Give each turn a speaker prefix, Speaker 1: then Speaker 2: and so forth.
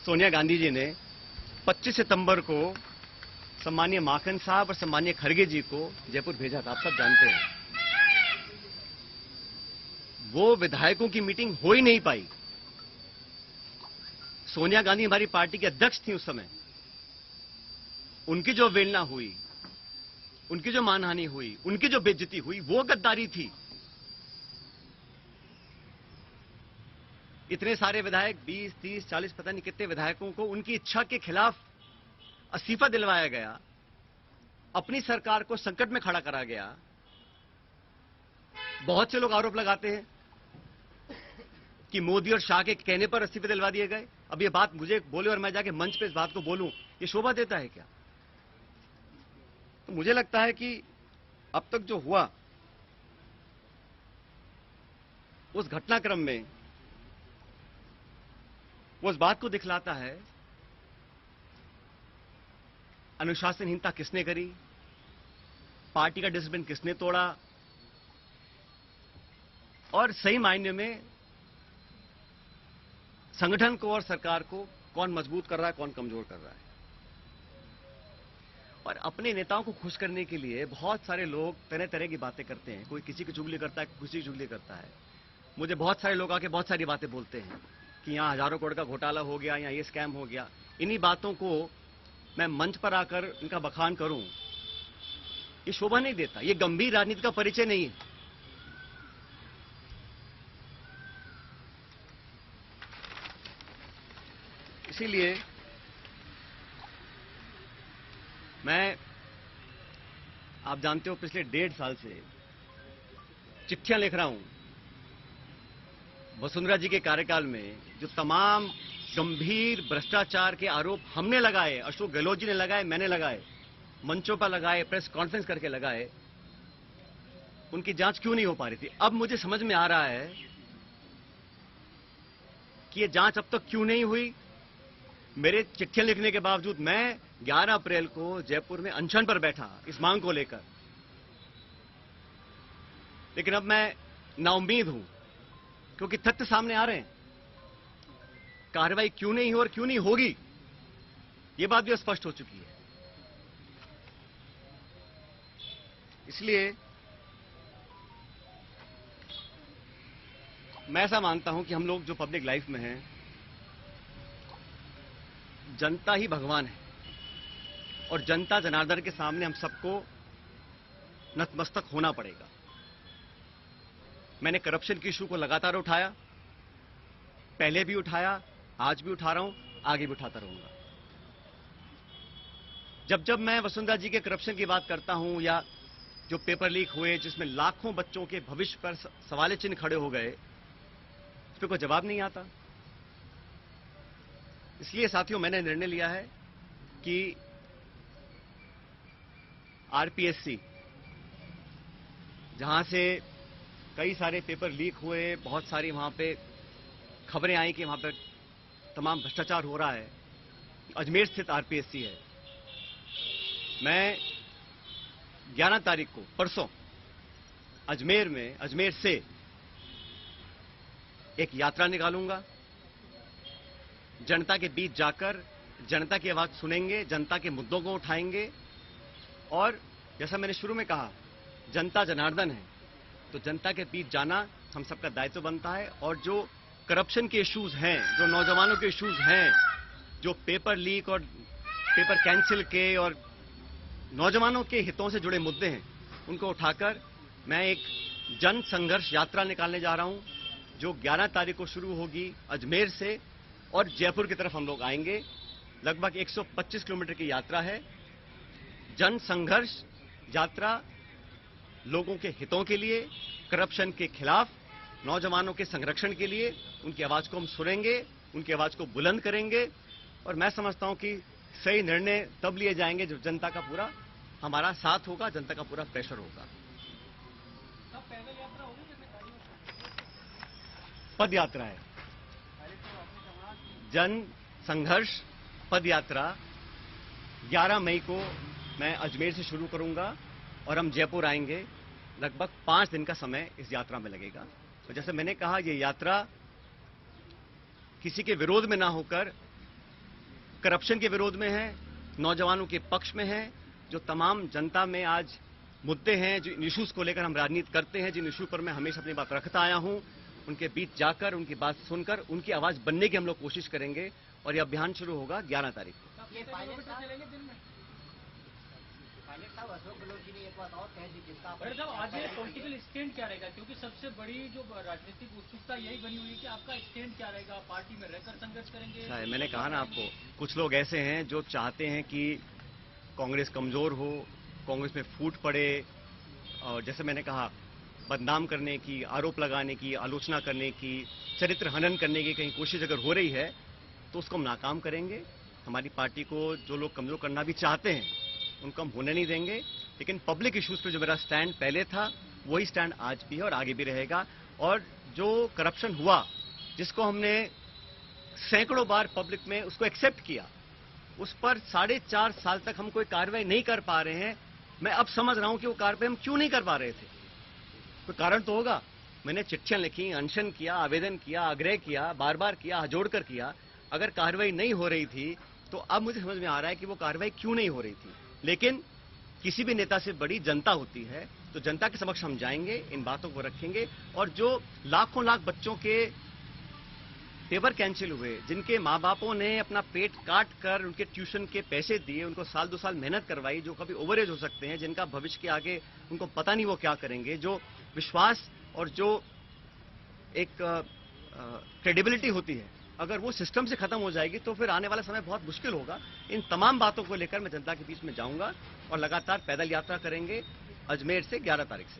Speaker 1: सोनिया गांधी जी ने 25 सितंबर को सम्मानीय माखन साहब और सम्मानीय खड़गे जी को जयपुर भेजा था, आप सब जानते हैं। वो विधायकों की मीटिंग हो ही नहीं पाई। सोनिया गांधी हमारी पार्टी के अध्यक्ष थी उस समय। उनकी जो अवहेलना हुई, उनकी जो मानहानि हुई, उनकी जो बेइज्जती हुई, वो गद्दारी थी। इतने सारे विधायक, 20, 30, 40 पता नहीं कितने विधायकों को उनकी इच्छा के खिलाफ इस्तीफा दिलवाया गया, अपनी सरकार को संकट में खड़ा करा गया। बहुत से लोग आरोप लगाते हैं कि मोदी और शाह के कहने पर इस्तीफे दिलवा दिए गए। अब ये बात मुझे बोले और मैं जाके मंच पे इस बात को बोलूं, ये शोभा देता है क्या? तो मुझे लगता है कि अब तक जो हुआ उस घटनाक्रम में वो इस बात को दिखलाता है अनुशासनहीनता किसने करी, पार्टी का डिसिप्लिन किसने तोड़ा, और सही मायने में संगठन को और सरकार को कौन मजबूत कर रहा है, कौन कमजोर कर रहा है। और अपने नेताओं को खुश करने के लिए बहुत सारे लोग तरह तरह की बातें करते हैं। कोई किसी की चुगली करता है, किसी की चुगली करता है। मुझे बहुत सारे लोग आके बहुत सारी बातें बोलते हैं कि यहां हजारों करोड़ का घोटाला हो गया, यहां ये स्कैम हो गया। इन्हीं बातों को मैं मंच पर आकर इनका बखान करूं, ये शोभा नहीं देता, ये गंभीर राजनीति का परिचय नहीं है। इसीलिए मैं, आप जानते हो, पिछले 1.5 साल से चिट्ठियां लिख रहा हूं वसुंधरा जी के कार्यकाल में जो तमाम गंभीर भ्रष्टाचार के आरोप हमने लगाए, अशोक गहलोत जी ने लगाए, मैंने लगाए, मंचों पर लगाए, प्रेस कॉन्फ्रेंस करके लगाए, उनकी जांच क्यों नहीं हो पा रही थी। अब मुझे समझ में आ रहा है कि ये जांच अब तक क्यों नहीं हुई। मेरे चिट्ठियां लिखने के बावजूद मैं 11 अप्रैल को जयपुर में अनशन पर बैठा इस मांग को लेकर, लेकिन अब मैं नाउम्मीद हूं क्योंकि तथ्य सामने आ रहे हैं। कार्रवाई क्यों नहीं हो और क्यों नहीं होगी, यह बात भी स्पष्ट हो चुकी है। इसलिए मैं ऐसा मानता हूं कि हम लोग जो पब्लिक लाइफ में हैं, जनता ही भगवान है और जनता जनार्दन के सामने हम सबको नतमस्तक होना पड़ेगा। मैंने करप्शन की इशू को लगातार उठाया, पहले भी उठाया, आज भी उठा रहा हूं, आगे भी उठाता रहूंगा। जब जब मैं वसुंधरा जी के करप्शन की बात करता हूं या जो पेपर लीक हुए जिसमें लाखों बच्चों के भविष्य पर सवाल चिन्ह खड़े हो गए, इस पर कोई जवाब नहीं आता। इसलिए साथियों, मैंने निर्णय लिया है कि आरपीएससी, जहां से कई सारे पेपर लीक हुए, बहुत सारी वहां पे खबरें आई कि वहां पर तमाम भ्रष्टाचार हो रहा है, अजमेर स्थित आरपीएससी है। मैं 11 तारीख को, परसों, अजमेर से एक यात्रा निकालूंगा। जनता के बीच जाकर जनता की आवाज सुनेंगे, जनता के मुद्दों को उठाएंगे और जैसा मैंने शुरू में कहा, जनता जनार्दन है, तो जनता के बीच जाना हम सबका दायित्व बनता है। और जो करप्शन के इश्यूज हैं, जो नौजवानों के इश्यूज हैं, जो पेपर लीक और पेपर कैंसिल के और नौजवानों के हितों से जुड़े मुद्दे हैं, उनको उठाकर मैं एक जन संघर्ष यात्रा निकालने जा रहा हूं, जो 11 तारीख को शुरू होगी अजमेर से और जयपुर की तरफ हम लोग आएंगे। लगभग 125 किलोमीटर की यात्रा है। जन संघर्ष यात्रा लोगों के हितों के लिए, करप्शन के खिलाफ, नौजवानों के संरक्षण के लिए। उनकी आवाज को हम सुनेंगे, उनकी आवाज को बुलंद करेंगे और मैं समझता हूं कि सही निर्णय तब लिए जाएंगे जब जनता का पूरा हमारा साथ होगा, जनता का पूरा प्रेशर होगा। पद यात्रा है, जन संघर्ष पद यात्रा 11 मई को मैं अजमेर से शुरू करूंगा और हम जयपुर आएंगे। लगभग 5 दिन का समय इस यात्रा में लगेगा। तो जैसे मैंने कहा, ये यात्रा किसी के विरोध में ना होकर करप्शन के विरोध में है, नौजवानों के पक्ष में है, जो तमाम जनता में आज मुद्दे हैं, जिन इश्यूज को लेकर हम राजनीति करते हैं, जिन इशू पर मैं हमेशा अपनी बात रखता आया हूं, उनके बीच जाकर, उनकी बात सुनकर, उनकी आवाज बनने की हम लोग कोशिश करेंगे। और ये अभियान शुरू होगा 11 तारीख को।
Speaker 2: आज ये पॉलिटिकल स्टैंड क्या रहेगा, क्योंकि सबसे बड़ी जो राजनीतिक उत्सुकता यही बनी हुई है कि आपका स्टैंड क्या रहेगा, पार्टी में रहकर संघर्ष करेंगे?
Speaker 1: मैंने कहा ना आपको, कुछ लोग ऐसे हैं जो चाहते हैं कि कांग्रेस कमजोर हो, कांग्रेस में फूट पड़े, और जैसे मैंने कहा, बदनाम करने की, आरोप लगाने की, आलोचना करने की, चरित्र हनन करने की कहीं कोशिश अगर हो रही है तो उसको हम नाकाम करेंगे। हमारी पार्टी को जो लोग कमजोर करना भी चाहते हैं उनको हम होने नहीं देंगे। लेकिन पब्लिक इश्यूज पे जो मेरा स्टैंड पहले था वही स्टैंड आज भी है और आगे भी रहेगा। और जो करप्शन हुआ, जिसको हमने सैकड़ों बार पब्लिक में उसको एक्सेप्ट किया, उस पर 4.5 साल तक हम कोई कार्रवाई नहीं कर पा रहे हैं। मैं अब समझ रहा हूं कि वो कार्रवाई हम क्यों नहीं कर पा रहे थे। कोई कारण तो होगा। मैंने चिट्ठियां लिखी, अनशन किया, आवेदन किया, आग्रह किया, बार बार किया, हाथ जोड़कर किया। अगर कार्रवाई नहीं हो रही थी तो अब मुझे समझ में आ रहा है कि वो कार्रवाई क्यों नहीं हो रही थी। लेकिन किसी भी नेता से बड़ी जनता होती है, तो जनता के समक्ष हम जाएंगे, इन बातों को रखेंगे। और जो लाखों लाख बच्चों के पेपर कैंसिल हुए, जिनके माँ बापों ने अपना पेट काट कर उनके ट्यूशन के पैसे दिए, उनको साल 2 साल मेहनत करवाई, जो कभी ओवरेज हो सकते हैं, जिनका भविष्य के आगे उनको पता नहीं वो क्या करेंगे, जो विश्वास और जो एक क्रेडिबिलिटी होती है, अगर वो सिस्टम से खत्म हो जाएगी तो फिर आने वाला समय बहुत मुश्किल होगा। इन तमाम बातों को लेकर मैं जनता के बीच में जाऊंगा और लगातार पैदल यात्रा करेंगे अजमेर से 11 तारीख से।